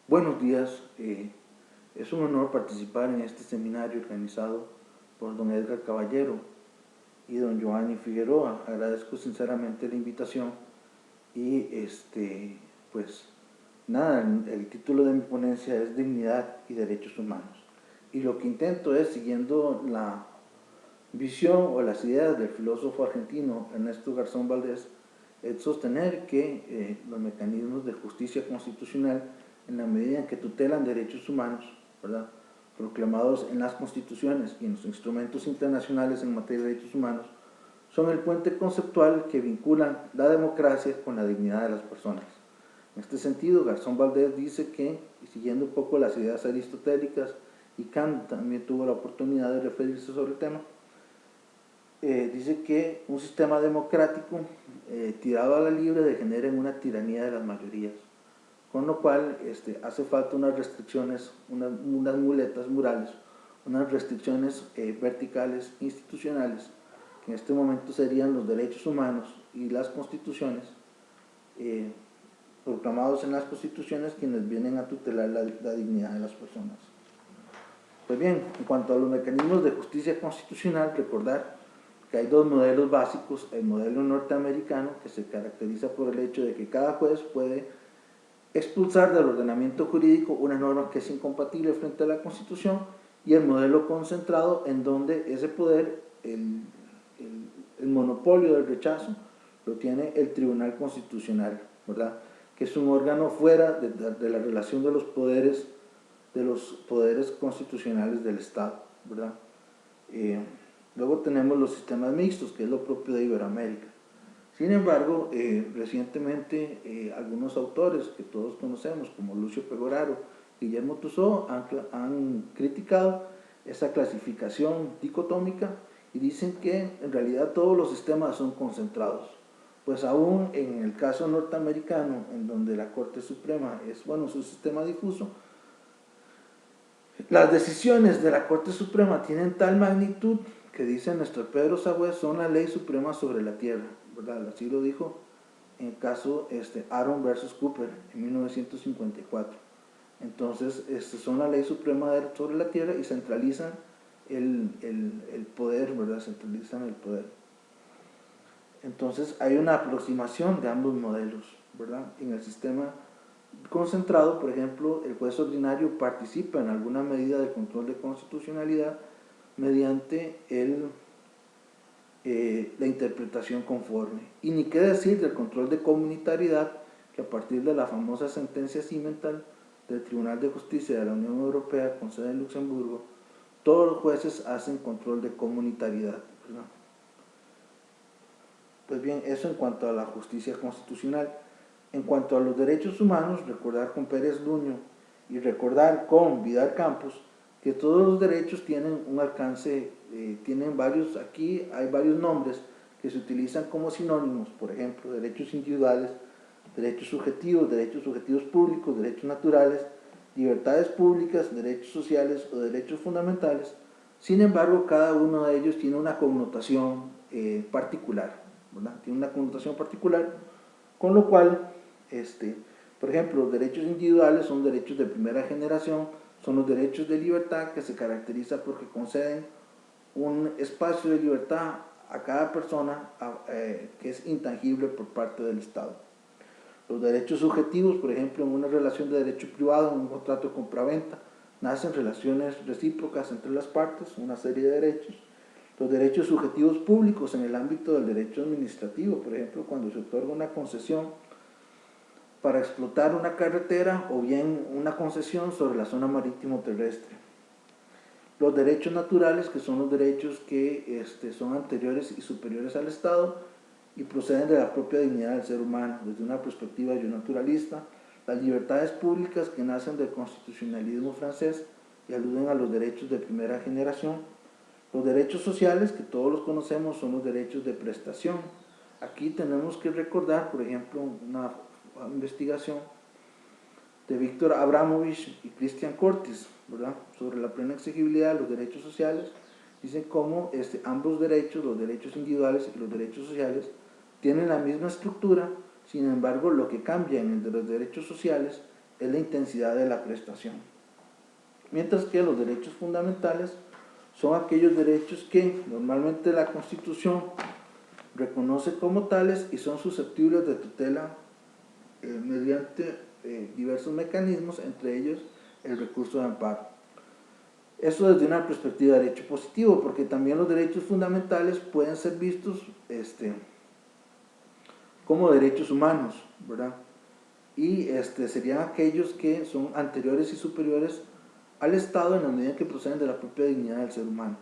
Buenos días, es un honor participar en este seminario organizado por don Edgar Caballero y don Giovanni Figueroa. Agradezco sinceramente la invitación y pues nada, el título de mi ponencia es Dignidad y Derechos Humanos. Y lo que intento es, siguiendo la visión o las ideas del filósofo argentino Ernesto Garzón Valdés, es sostener que los mecanismos de justicia constitucional, en la medida en que tutelan derechos humanos, ¿verdad?, proclamados en las constituciones y en los instrumentos internacionales en materia de derechos humanos, son el puente conceptual que vinculan la democracia con la dignidad de las personas. En este sentido, Garzón Valdés dice que, siguiendo un poco las ideas aristotélicas, y Kant también tuvo la oportunidad de referirse sobre el tema, dice que un sistema democrático tirado a la libre degenera en una tiranía de las mayorías, con lo cual hace falta unas restricciones, unas muletas murales, unas restricciones verticales institucionales, que en este momento serían los derechos humanos y las constituciones, proclamados en las constituciones, quienes vienen a tutelar la dignidad de las personas. Pues bien, en cuanto a los mecanismos de justicia constitucional, recordar que hay dos modelos básicos: el modelo norteamericano, que se caracteriza por el hecho de que cada juez puede expulsar del ordenamiento jurídico una norma que es incompatible frente a la Constitución, y el modelo concentrado, en donde ese poder, el monopolio del rechazo, lo tiene el Tribunal Constitucional, ¿verdad?, que es un órgano fuera de la relación de los poderes constitucionales del Estado, ¿verdad? Luego tenemos los sistemas mixtos, que es lo propio de Iberoamérica. Sin embargo, recientemente algunos autores que todos conocemos, como Lucio Pegoraro, Guillermo Tusó, han criticado esa clasificación dicotómica y dicen que en realidad todos los sistemas son concentrados. Pues aún en el caso norteamericano, en donde la Corte Suprema es, su sistema difuso, las decisiones de la Corte Suprema tienen tal magnitud que, dice nuestro Pedro Sagüez, son la ley suprema sobre la tierra, ¿verdad? Así lo dijo en el caso Aaron versus Cooper en 1954. Entonces, son la ley suprema sobre la tierra y centralizan el poder, ¿verdad? Centralizan el poder. Entonces, hay una aproximación de ambos modelos, ¿verdad? En el sistema concentrado, por ejemplo, el juez ordinario participa en alguna medida del control de constitucionalidad mediante la interpretación conforme. Y ni qué decir del control de comunitariedad, que a partir de la famosa sentencia Simmental del Tribunal de Justicia de la Unión Europea con sede en Luxemburgo, todos los jueces hacen control de comunitariedad, ¿verdad? Pues bien, eso en cuanto a la justicia constitucional. En cuanto a los derechos humanos, recordar con Pérez Luño y recordar con Vidal Campos que todos los derechos tienen un alcance, tienen varios, aquí hay varios nombres que se utilizan como sinónimos, por ejemplo, derechos individuales, derechos subjetivos públicos, derechos naturales, libertades públicas, derechos sociales o derechos fundamentales. Sin embargo, cada uno de ellos tiene una connotación particular, ¿verdad? Tiene una connotación particular, con lo cual, por ejemplo, los derechos individuales son derechos de primera generación, son los derechos de libertad, que se caracteriza porque conceden un espacio de libertad a cada persona que es intangible por parte del Estado. Los derechos subjetivos, por ejemplo, en una relación de derecho privado, en un contrato de compraventa, nacen relaciones recíprocas entre las partes, una serie de derechos. Los derechos subjetivos públicos en el ámbito del derecho administrativo, por ejemplo, cuando se otorga una concesión para explotar una carretera o bien una concesión sobre la zona marítimo terrestre. Los derechos naturales, que son los derechos que son anteriores y superiores al Estado y proceden de la propia dignidad del ser humano, desde una perspectiva naturalista. Las libertades públicas, que nacen del constitucionalismo francés y aluden a los derechos de primera generación. Los derechos sociales, que todos los conocemos, son los derechos de prestación. Aquí tenemos que recordar, por ejemplo, una investigación de Víctor Abramovich y Christian Cortis, ¿verdad?, sobre la plena exigibilidad de los derechos sociales. Dicen cómo ambos derechos, los derechos individuales y los derechos sociales, tienen la misma estructura. Sin embargo, lo que cambia en el de los derechos sociales es la intensidad de la prestación. Mientras que los derechos fundamentales son aquellos derechos que normalmente la Constitución reconoce como tales y son susceptibles de tutela mediante diversos mecanismos, entre ellos el recurso de amparo. Eso desde una perspectiva de derecho positivo, porque también los derechos fundamentales pueden ser vistos como derechos humanos, ¿verdad? Y serían aquellos que son anteriores y superiores al Estado en la medida que proceden de la propia dignidad del ser humano.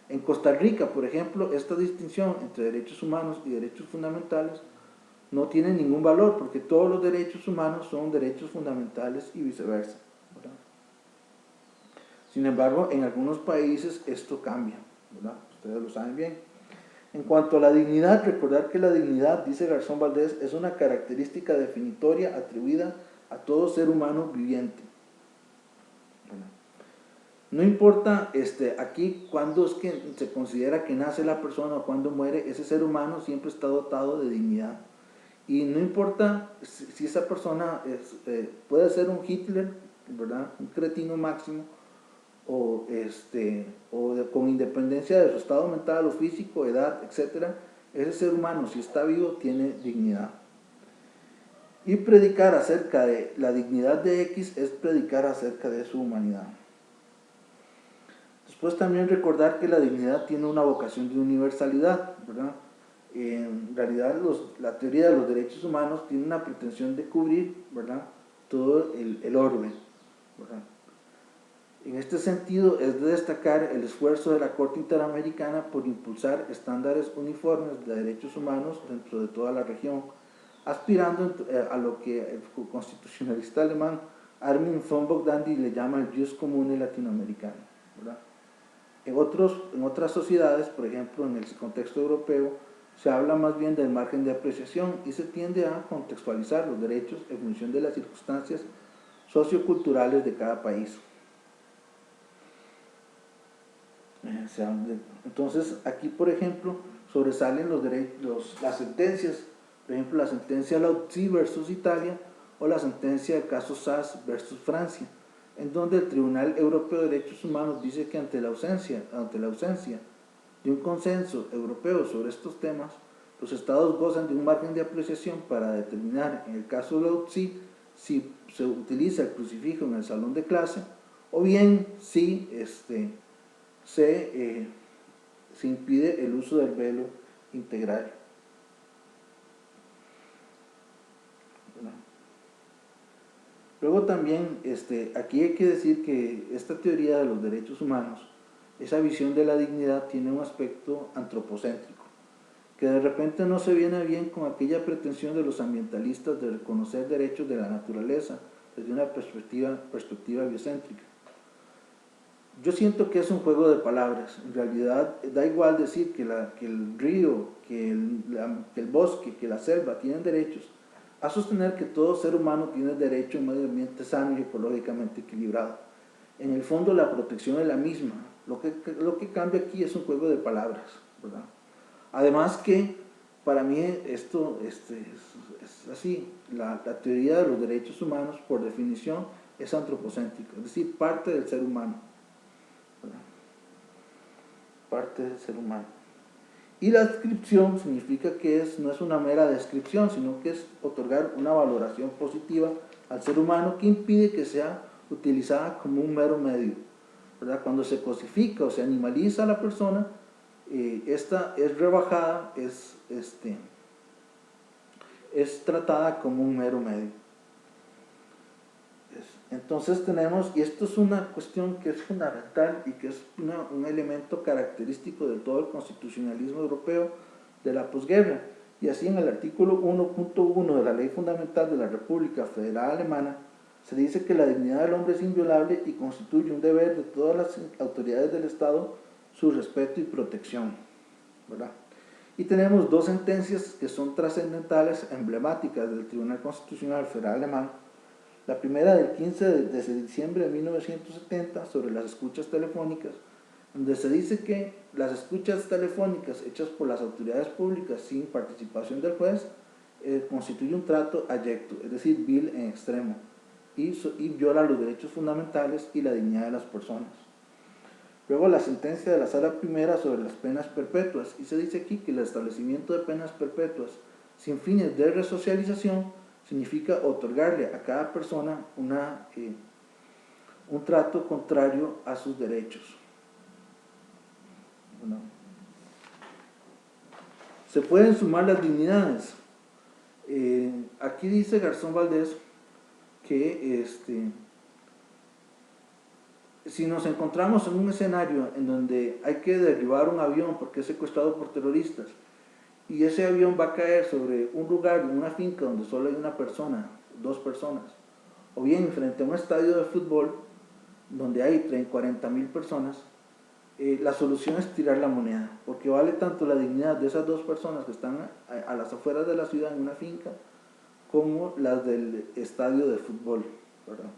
En Costa Rica, por ejemplo, esta distinción entre derechos humanos y derechos fundamentales no tiene ningún valor, porque todos los derechos humanos son derechos fundamentales y viceversa, ¿verdad? Sin embargo, en algunos países esto cambia, ¿verdad? Ustedes lo saben bien. En cuanto a la dignidad, recordar que la dignidad, dice Garzón Valdés, es una característica definitoria atribuida a todo ser humano viviente. No importa aquí cuándo es que se considera que nace la persona o cuándo muere, ese ser humano siempre está dotado de dignidad. Y no importa si esa persona puede ser un Hitler, ¿verdad? Un cretino máximo, con independencia de su estado mental o físico, edad, etc., ese ser humano, si está vivo, tiene dignidad. Y predicar acerca de la dignidad de X es predicar acerca de su humanidad. Después también recordar que la dignidad tiene una vocación de universalidad, ¿verdad? En realidad la teoría de los derechos humanos tiene una pretensión de cubrir, ¿verdad?, todo el orbe, ¿verdad? En este sentido es de destacar el esfuerzo de la Corte Interamericana por impulsar estándares uniformes de derechos humanos dentro de toda la región, aspirando a lo que el constitucionalista alemán Armin von Bogdandy le llama el jus comune latinoamericano, ¿verdad? En otras sociedades, por ejemplo en el contexto europeo, se habla más bien del margen de apreciación y se tiende a contextualizar los derechos en función de las circunstancias socioculturales de cada país. Entonces aquí, por ejemplo, sobresalen las sentencias, por ejemplo la sentencia Lauzi versus Italia o la sentencia del caso Sass versus Francia, en donde el Tribunal Europeo de Derechos Humanos dice que ante la ausencia de un consenso europeo sobre estos temas, los estados gozan de un margen de apreciación para determinar, en el caso de Lauzi, si se utiliza el crucifijo en el salón de clase o bien si se impide el uso del velo integral. Luego también aquí hay que decir que esta teoría de los derechos humanos, esa visión de la dignidad tiene un aspecto antropocéntrico, que de repente no se viene bien con aquella pretensión de los ambientalistas de reconocer derechos de la naturaleza desde una perspectiva biocéntrica. Yo siento que es un juego de palabras. En realidad da igual decir que el río, que el bosque, que la selva tienen derechos, a sostener que todo ser humano tiene derecho a un medio ambiente sano y ecológicamente equilibrado. En el fondo la protección es la misma. Lo que cambia aquí es un juego de palabras, ¿verdad? Además que para mí esto es así. La teoría de los derechos humanos, por definición, es antropocéntrica, es decir, parte del ser humano. Parte del ser humano. Y la descripción significa que no es una mera descripción, sino que es otorgar una valoración positiva al ser humano que impide que sea utilizada como un mero medio, ¿verdad? Cuando se cosifica o se animaliza a la persona, esta es rebajada, es tratada como un mero medio. Entonces tenemos, y esto es una cuestión que es fundamental y que es un elemento característico de todo el constitucionalismo europeo de la posguerra, y así en el artículo 1.1 de la Ley Fundamental de la República Federal Alemana se dice que la dignidad del hombre es inviolable y constituye un deber de todas las autoridades del Estado su respeto y protección, ¿verdad? Y tenemos dos sentencias que son trascendentales, emblemáticas del Tribunal Constitucional Federal Alemán. La primera del 15 de diciembre de 1970 sobre las escuchas telefónicas, donde se dice que las escuchas telefónicas hechas por las autoridades públicas sin participación del juez constituye un trato abyecto, es decir, vil en extremo, y viola los derechos fundamentales y la dignidad de las personas. Luego la sentencia de la Sala Primera sobre las penas perpetuas, y se dice aquí que el establecimiento de penas perpetuas sin fines de resocialización significa otorgarle a cada persona un trato contrario a sus derechos. Bueno, se pueden sumar las dignidades. Aquí dice Garzón Valdés que si nos encontramos en un escenario en donde hay que derribar un avión porque es secuestrado por terroristas y ese avión va a caer sobre un lugar, en una finca donde solo hay una persona, 2 personas, o bien frente a un estadio de fútbol donde hay 40.000 personas, la solución es tirar la moneda, porque vale tanto la dignidad de esas 2 personas que están a las afueras de la ciudad en una finca como las del estadio de fútbol, ¿verdad?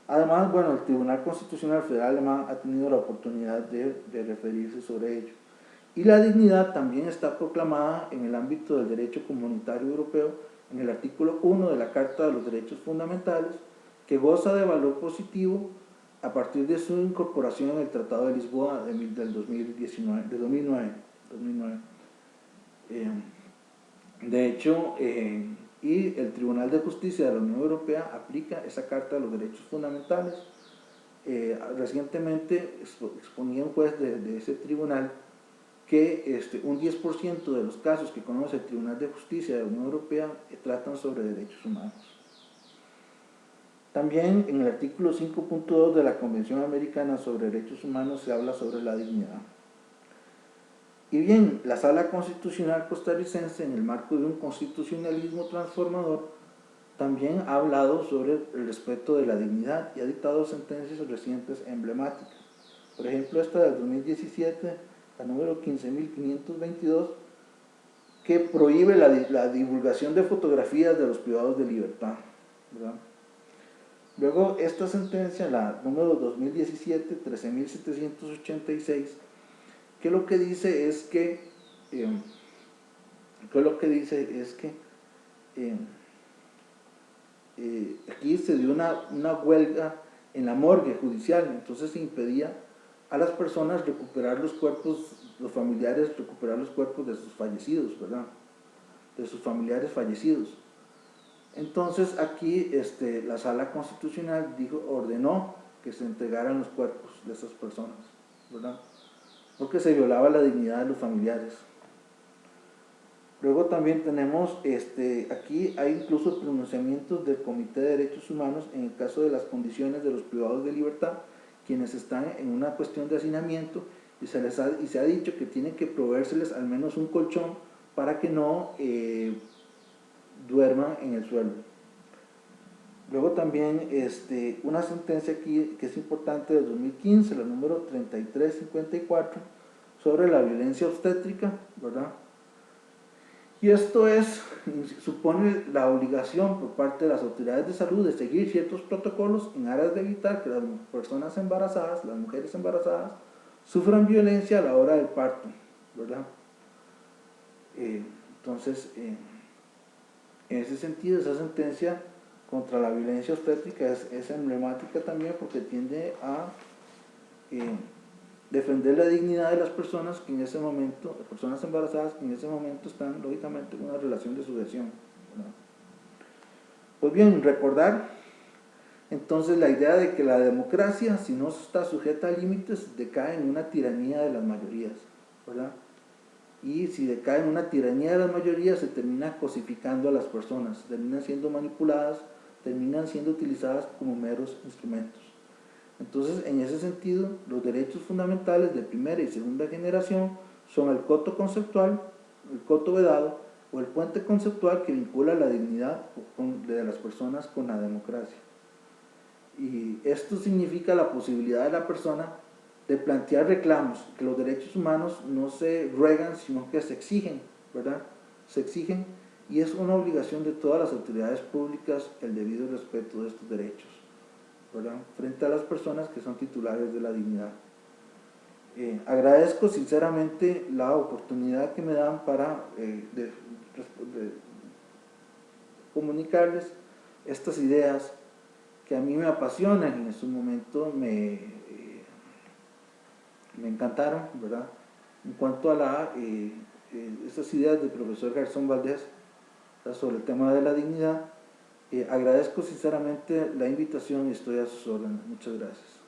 Además, bueno, el Tribunal Constitucional Federal Alemán ha tenido la oportunidad de referirse sobre ello. Y la dignidad también está proclamada en el ámbito del derecho comunitario europeo en el artículo 1 de la Carta de los Derechos Fundamentales, que goza de valor positivo a partir de su incorporación en el Tratado de Lisboa del 2009. De hecho, y el Tribunal de Justicia de la Unión Europea aplica esa Carta de los Derechos Fundamentales. Recientemente exponía un juez de ese tribunal que un 10% de los casos que conoce el Tribunal de Justicia de la Unión Europea tratan sobre derechos humanos. También en el artículo 5.2 de la Convención Americana sobre Derechos Humanos se habla sobre la dignidad. Y bien, la Sala Constitucional costarricense, en el marco de un constitucionalismo transformador, también ha hablado sobre el respeto de la dignidad y ha dictado sentencias recientes emblemáticas. Por ejemplo, esta del 2017, la número 15.522, que prohíbe la divulgación de fotografías de los privados de libertad, ¿verdad? Luego, esta sentencia, la número 2017, 13.786, que lo que dice es que aquí se dio una huelga en la morgue judicial, entonces se impedía a las personas recuperar los cuerpos, los familiares recuperar los cuerpos de sus fallecidos, ¿verdad? De sus familiares fallecidos. Entonces aquí la Sala Constitucional ordenó que se entregaran los cuerpos de esas personas, ¿verdad? Porque se violaba la dignidad de los familiares. Luego también tenemos, aquí hay incluso pronunciamientos del Comité de Derechos Humanos en el caso de las condiciones de los privados de libertad, quienes están en una cuestión de hacinamiento y se ha dicho que tienen que proveérseles al menos un colchón para que no duerman en el suelo. Luego también una sentencia aquí que es importante del 2015, la número 3354, sobre la violencia obstétrica, ¿verdad? Y esto supone la obligación por parte de las autoridades de salud de seguir ciertos protocolos en aras de evitar que las personas embarazadas, las mujeres embarazadas, sufran violencia a la hora del parto, ¿verdad? Entonces, en ese sentido, esa sentencia contra la violencia obstétrica es emblemática también porque tiende a defender la dignidad de las personas que en ese momento, personas embarazadas que en ese momento están lógicamente en una relación de sujeción, ¿verdad? Pues bien, recordar entonces la idea de que la democracia, si no está sujeta a límites, decae en una tiranía de las mayorías, ¿verdad? Y si decae en una tiranía de las mayorías, se termina cosificando a las personas, terminan siendo manipuladas, terminan siendo utilizadas como meros instrumentos. Entonces, en ese sentido, los derechos fundamentales de primera y segunda generación son el coto conceptual, el coto vedado o el puente conceptual que vincula la dignidad de las personas con la democracia. Y esto significa la posibilidad de la persona de plantear reclamos, que los derechos humanos no se ruegan, sino que se exigen, ¿verdad? Se exigen, y es una obligación de todas las autoridades públicas el debido respeto de estos derechos, ¿verdad? Frente a las personas que son titulares de la dignidad. Agradezco sinceramente la oportunidad que me dan para de comunicarles estas ideas que a mí me apasionan y en su momento me encantaron, ¿verdad? En cuanto a esas ideas del profesor Garzón Valdés, sobre el tema de la dignidad, agradezco sinceramente la invitación y estoy a sus órdenes. Muchas gracias.